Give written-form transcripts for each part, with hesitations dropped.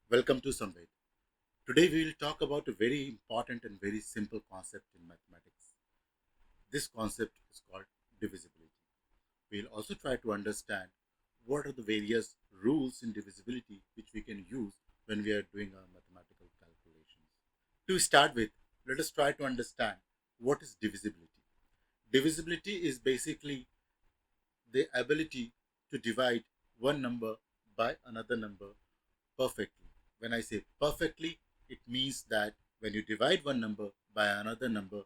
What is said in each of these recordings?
Welcome to Samved. Today we will talk about a very important and very simple concept in mathematics. This concept is called divisibility. We'll also try to understand what are the various rules in divisibility which we can use when we are doing our mathematical calculations. To start with, let us try to understand what is divisibility. Divisibility is basically the ability to divide one number by another number perfectly. When I say perfectly, it means that when you divide one number by another number,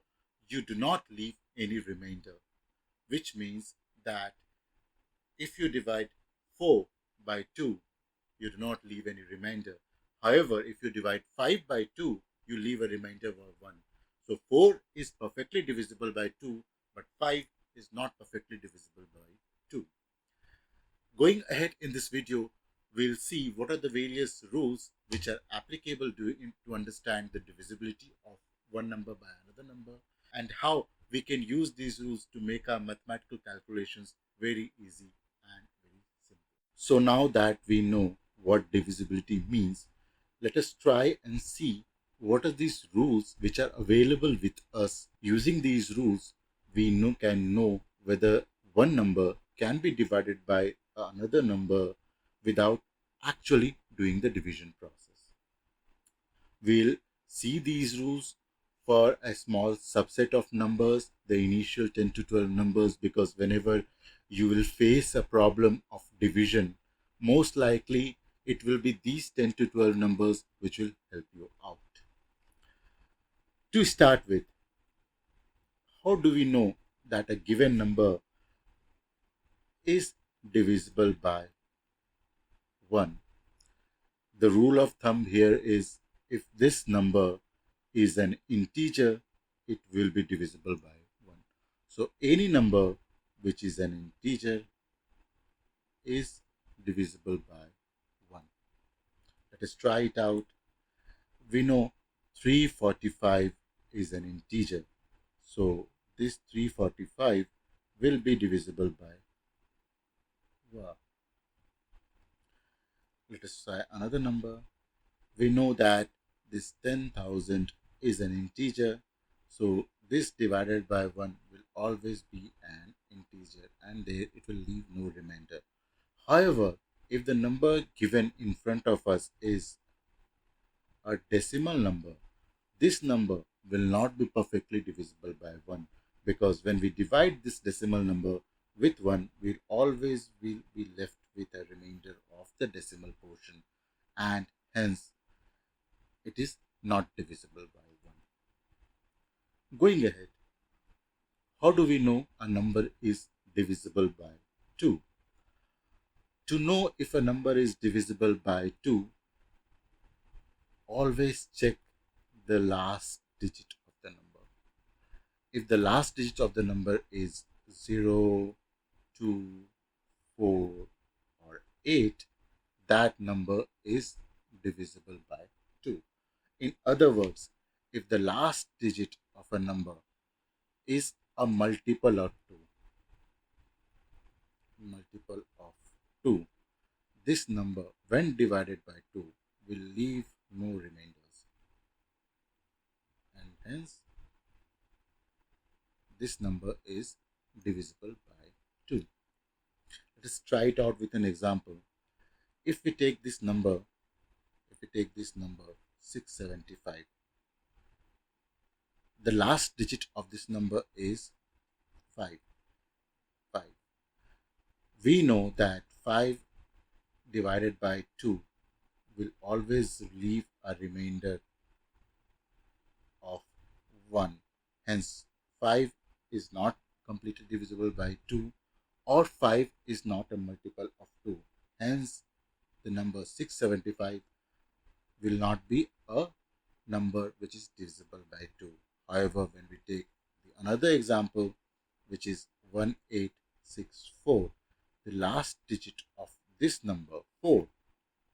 you do not leave any remainder, which means that if you divide 4 by 2, you do not leave any remainder. However, if you divide 5 by 2, you leave a remainder of 1. So 4 is perfectly divisible by 2, but 5 is not perfectly divisible by 2. Going ahead in this video, we'll see what are the various rules which are applicable to understand the divisibility of one number by another number and how we can use these rules to make our mathematical calculations very easy and very simple. So now that we know what divisibility means, let us try and see what are these rules which are available with us. Using these rules, we can know whether one number can be divided by another number without actually doing the division process. We'll see these rules for a small subset of numbers, the initial 10 to 12 numbers, because whenever you will face a problem of division, most likely it will be these 10 to 12 numbers which will help you out. To start with, how do we know that a given number is divisible by 1? The rule of thumb here is if this number is an integer, it will be divisible by 1. So any number which is an integer is divisible by 1. Let us try it out. We know 345 is an integer. So this 345 will be divisible by 1. Let us try another number. We know that this 10,000 is an integer. So this divided by 1 will always be an integer and there it will leave no remainder. However, if the number given in front of us is a decimal number, this number will not be perfectly divisible by 1 because when we divide this decimal number with 1, we'll always will be left with a remainder of the decimal portion and hence it is not divisible by 1. Going ahead, how do we know a number is divisible by 2? To know if a number is divisible by 2, always check the last digit of the number. If the last digit of the number is 0, 2, 4, or 8, that number is divisible by 2. In other words, if the last digit of a number is a multiple of 2, this number when divided by 2 will leave no remainders and hence this number is divisible by 2. Let us try it out with an example. If we take this number, 675, the last digit of this number is 5. 5. We know that 5 divided by 2 will always leave a remainder of 1. Hence, 5 is not completely divisible by 2 or 5 is not a multiple of 2. Hence, the number 675 will not be a number which is divisible by 2. However, when we take another example, which is 1864, the last digit of this number 4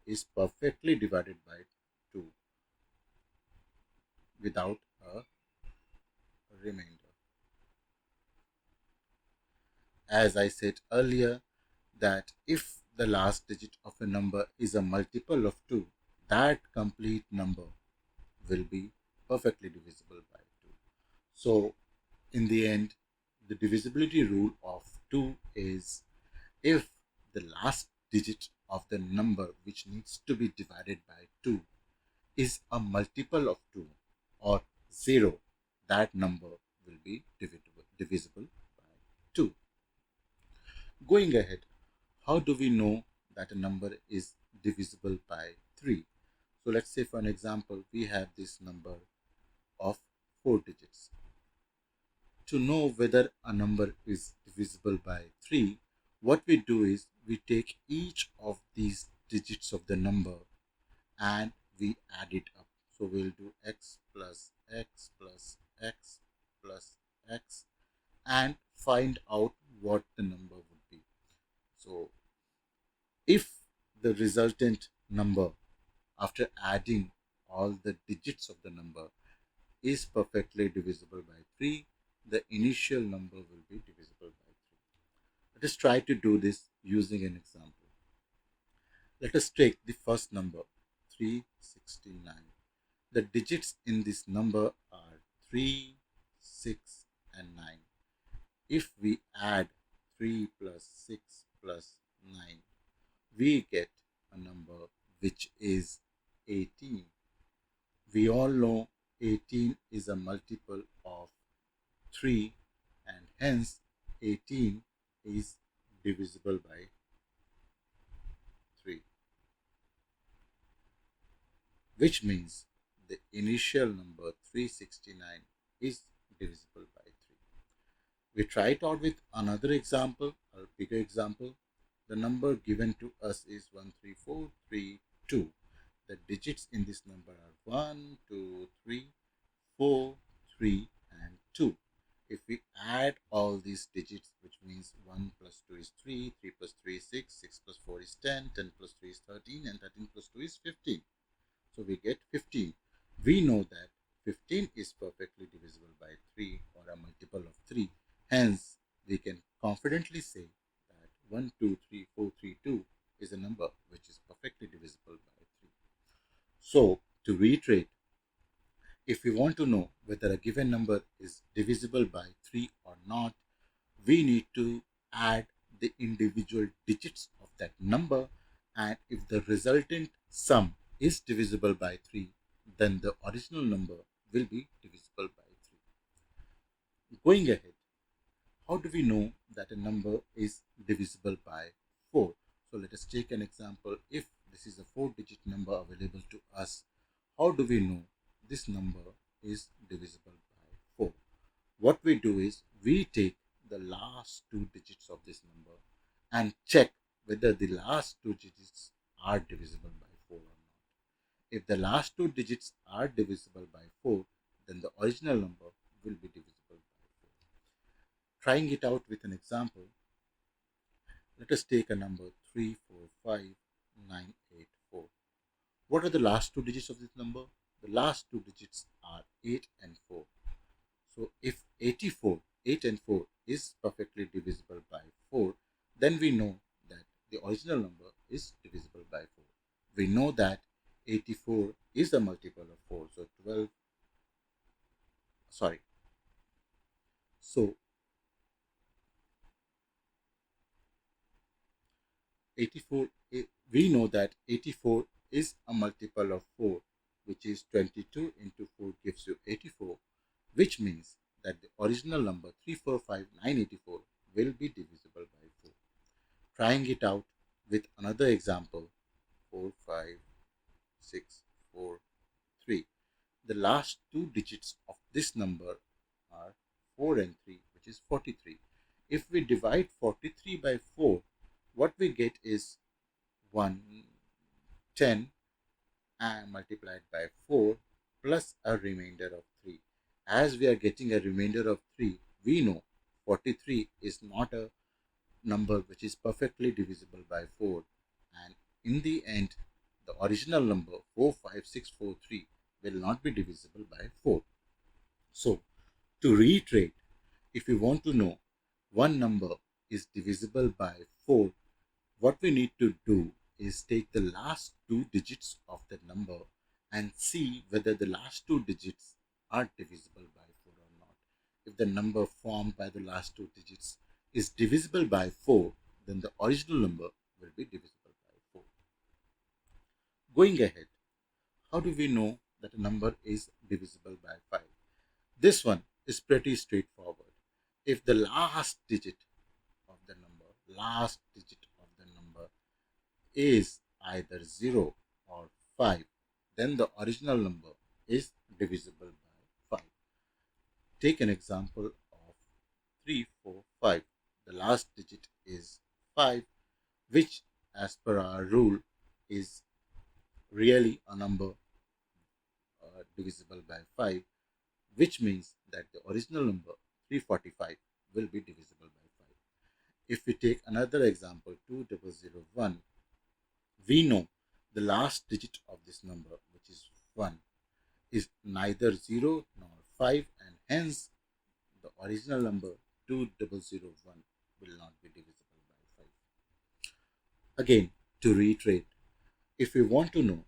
is perfectly divided by 2 without a remainder. As I said earlier, that if the last digit of a number is a multiple of 2, that complete number will be perfectly divisible by 2. So, in the end, the divisibility rule of 2 is if the last digit of the number which needs to be divided by 2 is a multiple of 2 or 0, that number will be divisible by 2. Going ahead, how do we know that a number is divisible by 3? So let's say for an example, we have this number of 4 digits. To know whether a number is divisible by 3, what we do is we take each of these digits of the number and we add it up. So we'll do x plus x plus x plus x and find out what the number would be. So if the resultant number after adding all the digits of the number is perfectly divisible by 3, the initial number will be divisible by 3. Let us try to do this using an example. Let us take the first number, 369. The digits in this number are 3, 6, and 9. If we add 3 plus 6 plus 9, we get a number which is 18. We all know 18 is a multiple of 3 and hence 18 is divisible by 3, which means the initial number 369 is divisible by 3. We try it out with another example, a bigger example. The number given to us is 13432. The digits in this number are 1, 2, 3, 4, 3, and 2. If we add all these digits, which means 1 plus 2 is 3, 3 plus 3 is 6, 6 plus 4 is 10, 10 plus 3 is 13, and 13 plus 2 is 15. So we get 15. We know that 15 is perfectly divisible by 3 or a multiple of 3. Hence, we can confidently say that 1, 2, 3, 4, 3, 2 is a number which is perfectly divisible by 3. So, to reiterate, if we want to know whether a given number is divisible by 3 or not, we need to add the individual digits of that number, and if the resultant sum is divisible by 3, then the original number will be divisible by 3. Going ahead, how do we know that a number is divisible by 4? So let us take an example. If this is a 4-digit number available to us, how do we know this number is divisible by 4? What we do is we take the last 2 digits of this number and check whether the last 2 digits are divisible by 4 or not. If the last 2 digits are divisible by 4, then the original number will be divisible by 4. Trying it out with an example, let us take a number 345984. What are the last 2 digits of this number? The last 2 digits are 8 and 4. So if 84, 8 and 4 is perfectly divisible by 4, then we know that the original number is divisible by 4. We know that 84 is a multiple of 4. So 12, sorry. So 84, we know that 84 is a multiple of 4, which is 22 into 4 gives you 84, which means that the original number 345984 will be divisible by 4. Trying it out with another example, 45643. The last 2 digits of this number are 4 and 3, which is 43. If we divide 43 by 4, what we get is 110 and multiplied by 4 plus a remainder of 3. As we are getting a remainder of 3, we know 43 is not a number which is perfectly divisible by 4, and in the end the original number 45643 will not be divisible by 4. So to reiterate, if we want to know one number is divisible by 4, what we need to do is take the last two digits of the number and see whether the last two digits are divisible by 4 or not. If the number formed by the last two digits is divisible by 4, then the original number will be divisible by 4. Going ahead, how do we know that a number is divisible by 5? This one is pretty straightforward. If the last digit of the number is either 0 or 5, then the original number is divisible by 5. Take an example of 345. The last digit is 5, which, as per our rule, is really a number divisible by 5, which means that the original number 345 will be divisible by 5. If we take another example, 2001, we know the last digit of this number, which is 1, is neither 0 nor 5, and hence the original number 2001 will not be divisible by 5. Again, to reiterate, if we want to know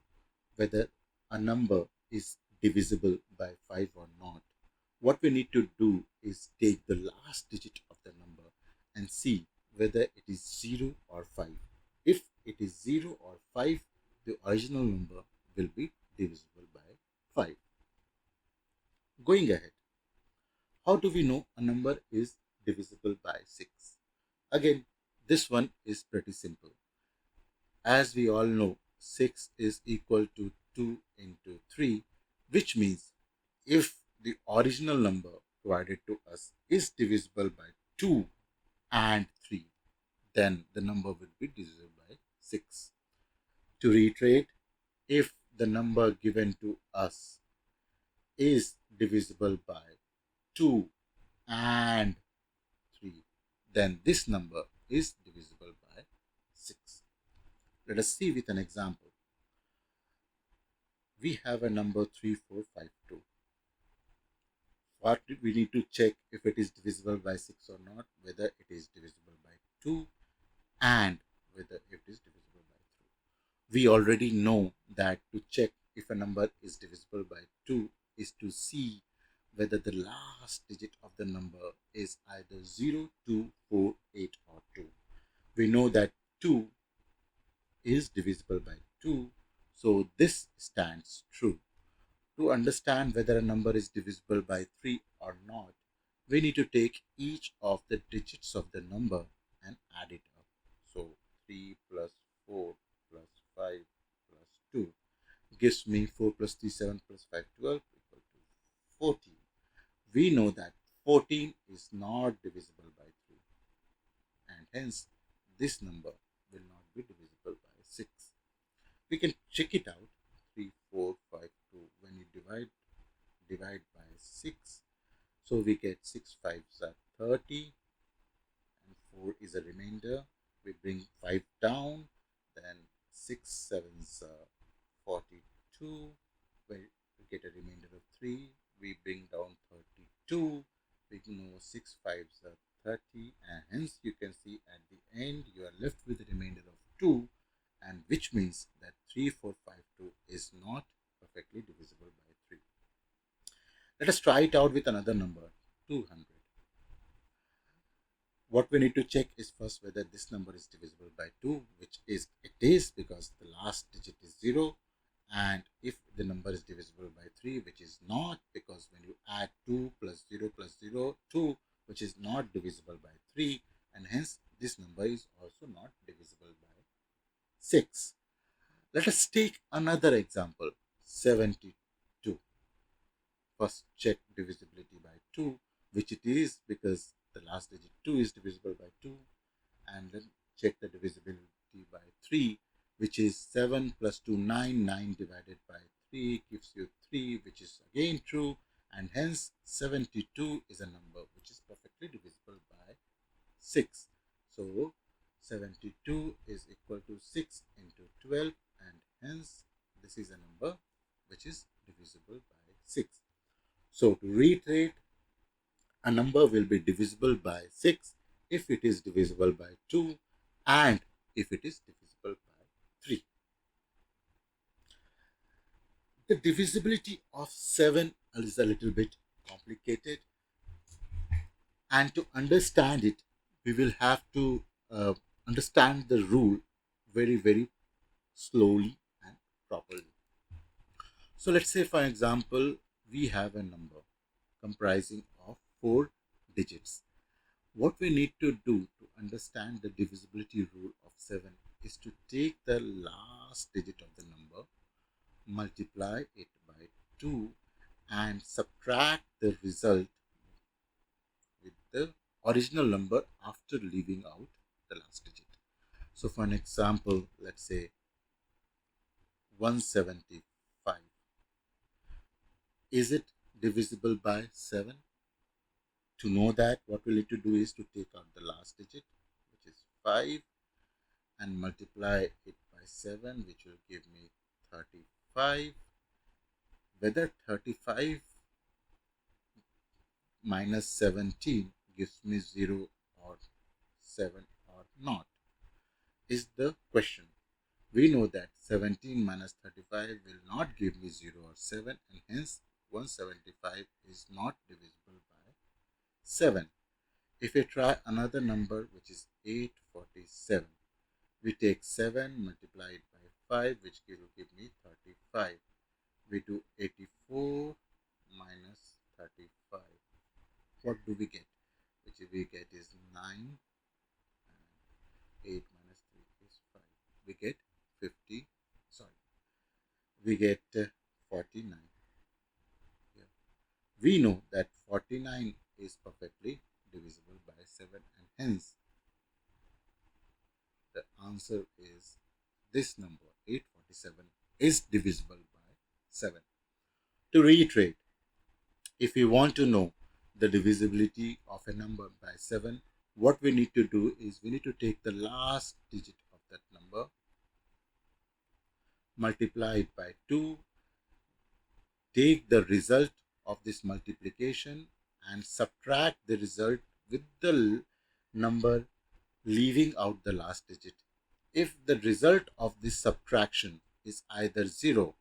whether a number is divisible by 5 or not, what we need to do is take the last digit of the number and see whether it is 0 or 5. If it is 0 or 5, the original number will be divisible by 5. Going ahead, how do we know a number is divisible by 6? Again, this one is pretty simple. As we all know, 6 is equal to 2 into 3, which means if the original number provided to us is divisible by 2 and 3, then the number will be divisible by 6. To reiterate, if the number given to us is divisible by 2 and 3, then this number is divisible by 6. Let us see with an example. We have a number 3452. What we need to check if it is divisible by 6 or not, whether it is divisible by 2 and whether it is divisible by 3. We already know that to check if a number is divisible by 2 is to see whether the last digit of the number is either 0, 2, 4, 8 or 2. We know that 2 is divisible by 2, so this stands true. To understand whether a number is divisible by 3 or not, we need to take each of the digits of the number and add it up. So 3 plus 4 plus 5 plus 2 gives me 4 plus 3, 7 plus 5, 12 equal to 14. We know that 14 is not divisible by 3, and hence this number will not be divisible by 6. We can check it out. 3, 4, 5, 2. When you divide by 6, so we get 6 5s are 30 and 4 is a remainder. We bring 5 down, then 6 7s are 42, we get a remainder of 3. We bring down 32, we know 6 5s are 30, and hence you can see at the end you are left with a remainder of 2, and which means that 3452 is not perfectly divisible by 3. Let us try it out with another number, 200. What we need to check is first whether this number is divisible by 2, which is it is, because the last digit is 0, and if the number is divisible by 3, which is not, because when you add 2 plus 0 plus 0, 2, which is not divisible by 3, and hence this number is also not divisible by 6. Let us take another example, 72. First check divisibility by 2, which it is, because the last digit 2 is divisible by 2, and then check the divisibility by 3, which is 7 plus 2, 9, 9 divided by 3 gives you 3, which is again true, and hence 72 is a number which is perfectly divisible by 6. So 72 is equal to 6 into 12, and hence this is a number which is divisible by 6. So to reiterate, a number will be divisible by 6 if it is divisible by 2 and if it is divisible by The divisibility of 7 is a little bit complicated, and to understand it, we will have to understand the rule very, very slowly and properly. So, let's say, for example, we have a number comprising of 4 digits. What we need to do to understand the divisibility rule of 7 is to take the last digit of the number, multiply it by 2, and subtract the result with the original number after leaving out the last digit. So, for an example, let's say 175. Is it divisible by 7? To know that, what we need to do is to take out the last digit, which is 5, and multiply it by 7, which will give me 35. Whether 35 minus 17 gives me 0 or 7 or not is the question. We know that 17 minus 35 will not give me 0 or 7, and hence 175 is not divisible by 7. If we try another number, which is 847, we take 7, multiply it by 5, which will give me 35. We do 84 minus 35. What do we get? Which we get is 9, and 8 minus 3 is 5. We get 50, sorry, we get 49. Yeah. We know that 49 is perfectly divisible by 7, and hence the answer is this number 847 is divisible by 7. To reiterate, if we want to know the divisibility of a number by 7, what we need to do is we need to take the last digit of that number, multiply it by 2, take the result of this multiplication, and subtract the result with the number leaving out the last digit. If the result of this subtraction is either 0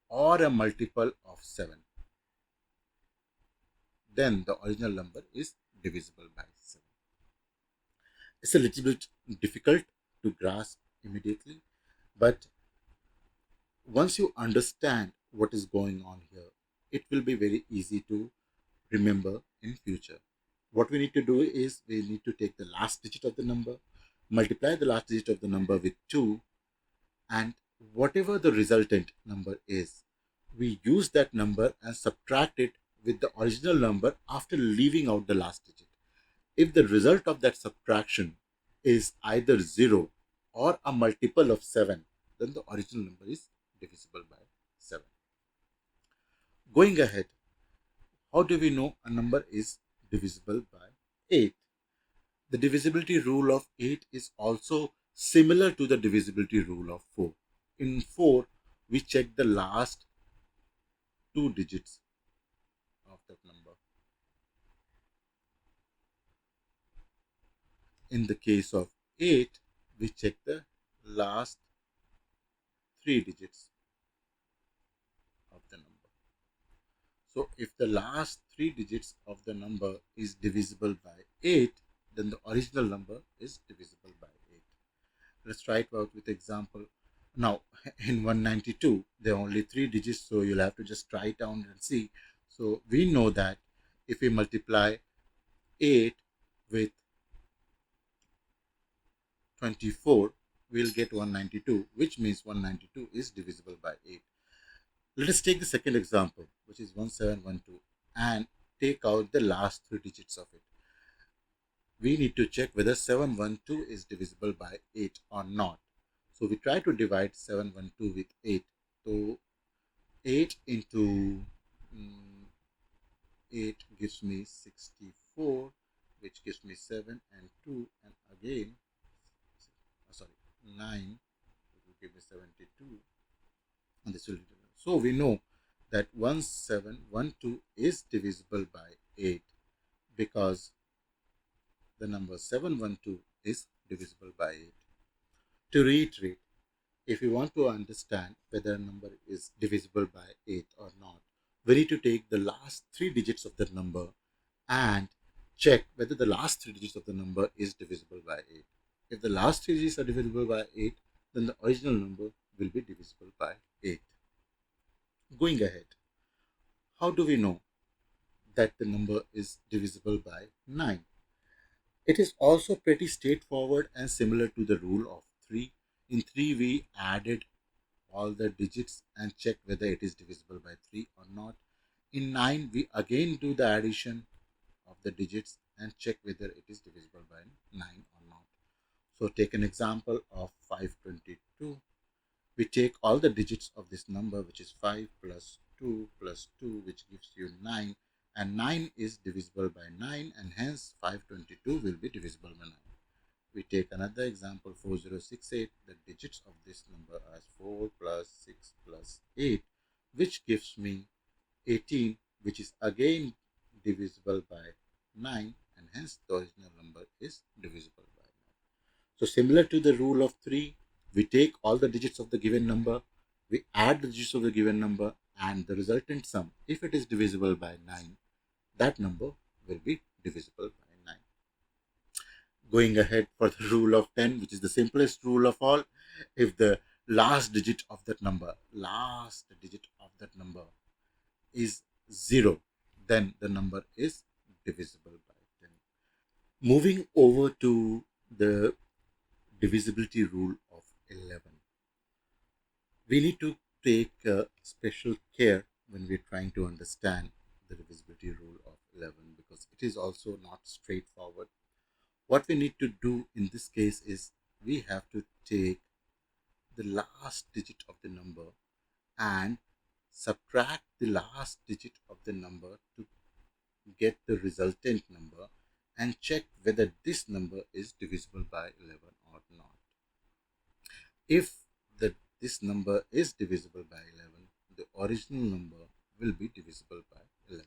or a multiple of 7, then the original number is divisible by 7. It's a little bit difficult to grasp immediately, but once you understand what is going on here, it will be very easy to remember in future. What we need to do is we need to take the last digit of the number, multiply the last digit of the number with 2, and whatever the resultant number is, we use that number and subtract it with the original number after leaving out the last digit. If the result of that subtraction is either 0 or a multiple of 7, then the original number is divisible by 7. Going ahead, how do we know a number is divisible by 8? The divisibility rule of 8 is also similar to the divisibility rule of 4. In 4, we check the last 2 digits of that number. In the case of 8, we check the last 3 digits of the number. So if the last 3 digits of the number is divisible by 8, then the original number is divisible by 8. Let's try it out with example. Now in 192, there are only 3 digits, so you'll have to just try it out and see. So we know that if we multiply 8 with 24, we'll get 192, which means 192 is divisible by 8. Let us take the second example, which is 1712, and take out the last 3 digits of it. We need to check whether 712 is divisible by 8 or not. So we try to divide 712 with 8. So 8 into 8 gives me 64, which gives me 7 and 2, and again, 9, it will give me 72, and this will be. So we know that 1712 is divisible by 8 because the number 712 is divisible by 8. To reiterate, If we want to understand whether a number is divisible by 8 or not, we need to take the last three digits of that number and check whether the last three digits of the number is divisible by 8. If the last three digits are divisible by 8, then the original number will be divisible by 8. Going ahead, how do we know that the number is divisible by 9? It is also pretty straightforward and similar to the rule of 3. In 3, we added all the digits and check whether it is divisible by 3 or not. In 9, we again do the addition of the digits and check whether it is divisible by 9 or not. So take an example of 522. We take all the digits of this number, which is 5 plus 2, which gives you 9. And 9 is divisible by 9, and hence 522 will be divisible by 9. We take another example, 4068. The digits of this number are 4 plus 6 plus 8, which gives me 18, which is again divisible by 9, and hence the original number is divisible by 9. So similar to the rule of 3, we take all the digits of the given number, we add the digits of the given number, and the resultant sum, if it is divisible by 9, that number will be divisible by 9. Going ahead for the rule of 10, which is the simplest rule of all, if the last digit of that number is 0, then the number is divisible by 10. Moving over to the divisibility rule of 11. We need to take special care when we're trying to understand the divisibility rule of 11, because it is also not straightforward. What we need to do in this case is we have to take the last digit of the number and subtract the last digit of the number to get the resultant number and check whether this number is divisible by 11 or not. If this number is divisible by 11, the original number will be divisible by 11.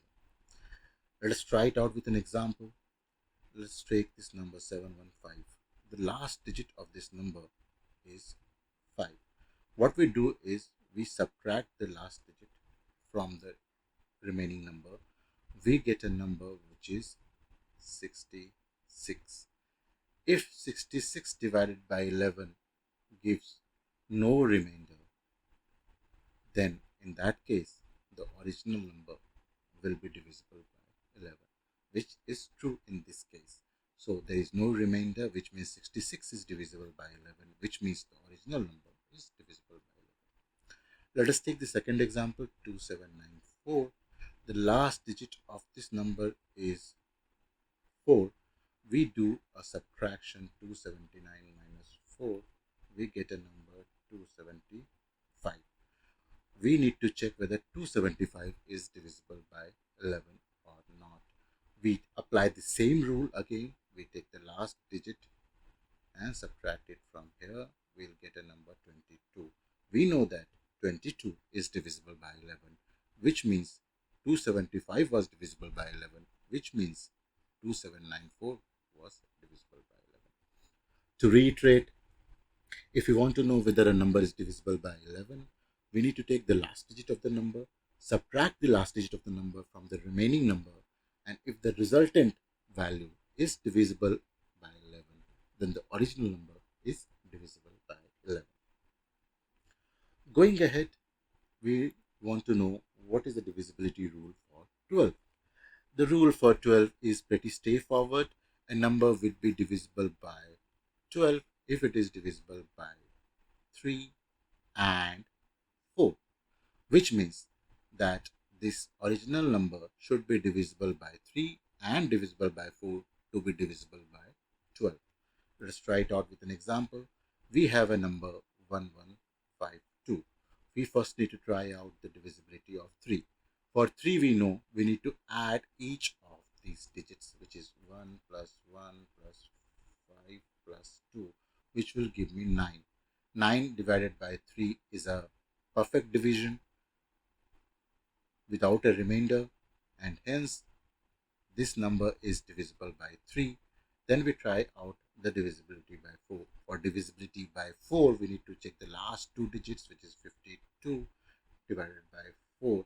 Let us try it out with an example. Let's take this number 715. The last digit of this number is 5. What we do is we subtract the last digit from the remaining number. We get a number which is 66. If 66 divided by 11 gives no remainder, then in that case the original number will be divisible by 11, which is true in this case. So there is no remainder, which means 66 is divisible by 11, which means the original number is divisible by 11. Let us take the second example, 2794. The last digit of this number is 4. We do a subtraction, 279 minus 4. We get a number 275. We need to check whether 275 is divisible by 11 or not. We apply the same rule again. We take the last digit and subtract it from here. We'll get a number 22. We know that 22 is divisible by 11, which means 275 was divisible by 11, which means 2794 was divisible by 11. To reiterate, if we want to know whether a number is divisible by 11, we need to take the last digit of the number, subtract the last digit of the number from the remaining number, and if the resultant value is divisible by 11, then the original number is divisible by 11. Going ahead, we want to know what is the divisibility rule for 12. The rule for 12 is pretty straightforward. A number will be divisible by 12 if it is divisible by 3 and 4, which means that this original number should be divisible by 3 and divisible by 4 to be divisible by 12. Let us try it out with an example. We have a number 1152. We first need to try out the divisibility of 3. For 3, we know we need to add each of these digits, which is 1 plus 1 plus 5 plus 2, which will give me 9. 9 divided by 3 is a perfect division without a remainder, and hence this number is divisible by 3. Then we try out the divisibility by 4. For divisibility by 4, we need to check the last two digits, which is 52 divided by 4.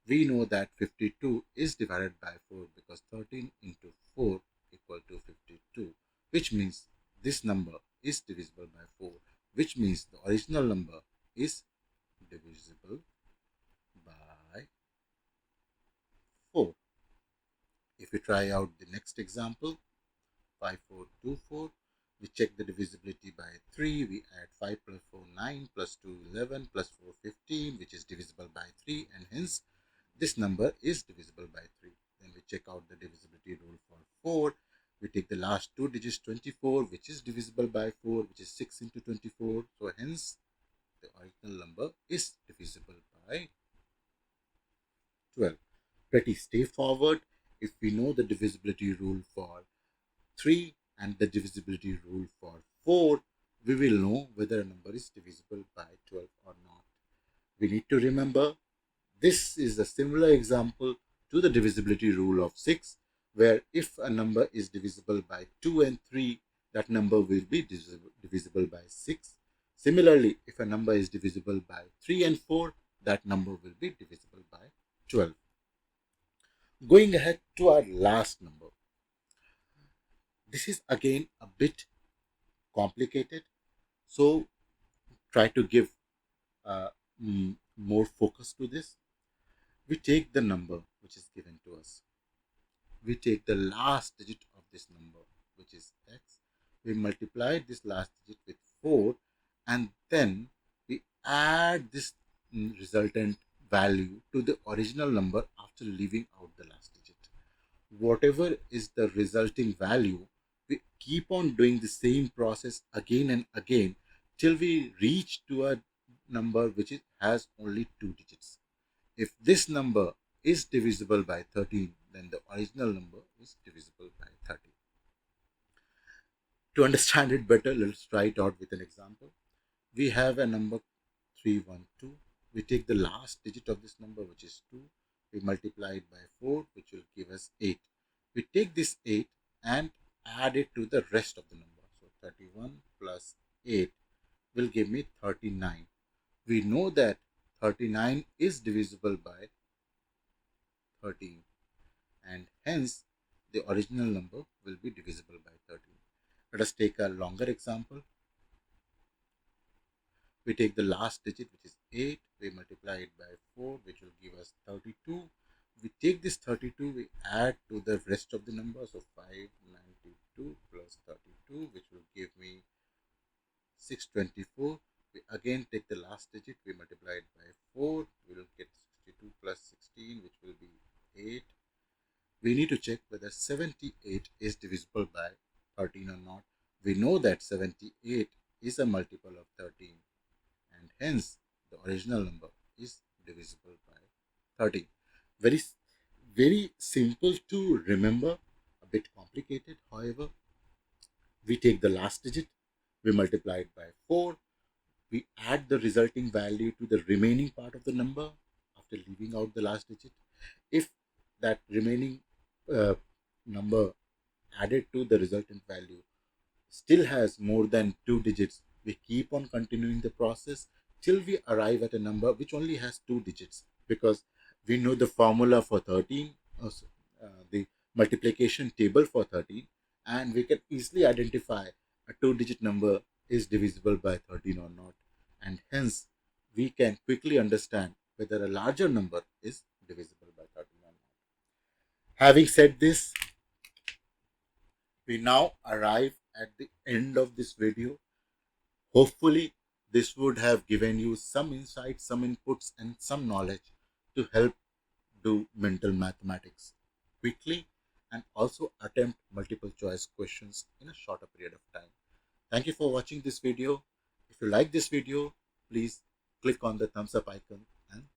We know that 52 is divided by 4 because 13 into 4 equal to 52, which means this number is divisible by 4, which means the original number is divisible by 4. If we try out the next example, 5424, we check the divisibility by 3. We add 5 plus 4, 9, plus 2, 11, plus 4, 15, which is divisible by 3, and hence this number is divisible by 3. Then we check out the divisibility rule for 4. We take the last two digits, 24, which is divisible by 4, which is 6 into 24. So hence the original number is divisible by 12. Pretty straightforward. If we know the divisibility rule for 3 and the divisibility rule for 4, we will know whether a number is divisible by 12 or not. We need to remember this is a similar example to the divisibility rule of 6, where if a number is divisible by 2 and 3, that number will be divisible by 6. Similarly, if a number is divisible by 3 and 4, that number will be divisible by 12. Going ahead to our last number. This is again a bit complicated, so try to give uh, more focus to this. We take the number which is given to us. We take the last digit of this number, which is x. We multiply this last digit with 4, and then we add this resultant value to the original number after leaving out the last digit. Whatever is the resulting value, we keep on doing the same process again and again till we reach to a number which has only two digits. If this number is divisible by 13, then the original number is divisible by 13. To understand it better, let's try it out with an example. We have a number 312. We take the last digit of this number, which is 2. We multiply it by 4, which will give us 8. We take this 8 and add it to the rest of the number. So 31 plus 8 will give me 39. We know that 39 is divisible by 13, and hence the original number will be divisible by 13. Let us take a longer example. We take the last digit, which is 8, we multiply it by 4, which will give us 32. We take this 32, we add to the rest of the number, so 592 plus 32, which will give me 624. We again take the last digit, we multiply it by 4, we will get 62 plus 16, which will be 8. We need to check whether 78 is divisible by 13 or not. We know that 78 is a multiple of 13, and hence the original number is divisible by 13. Very, very simple to remember, a bit complicated. However, we take the last digit, we multiply it by 4, we add the resulting value to the remaining part of the number after leaving out the last digit. If that remaining uh, number added to the resultant value still has more than two digits, we keep on continuing the process till we arrive at a number which only has two digits, because we know the formula for 13, the multiplication table for 13, and we can easily identify a two-digit number is divisible by 13 or not, and hence we can quickly understand whether a larger number is divisible by 13 or not. Having said this, we now arrive at the end of this video. Hopefully, this would have given you some insights, some inputs, and some knowledge to help do mental mathematics quickly and also attempt multiple choice questions in a shorter period of time. Thank you for watching this video. If you like this video, please click on the thumbs up icon and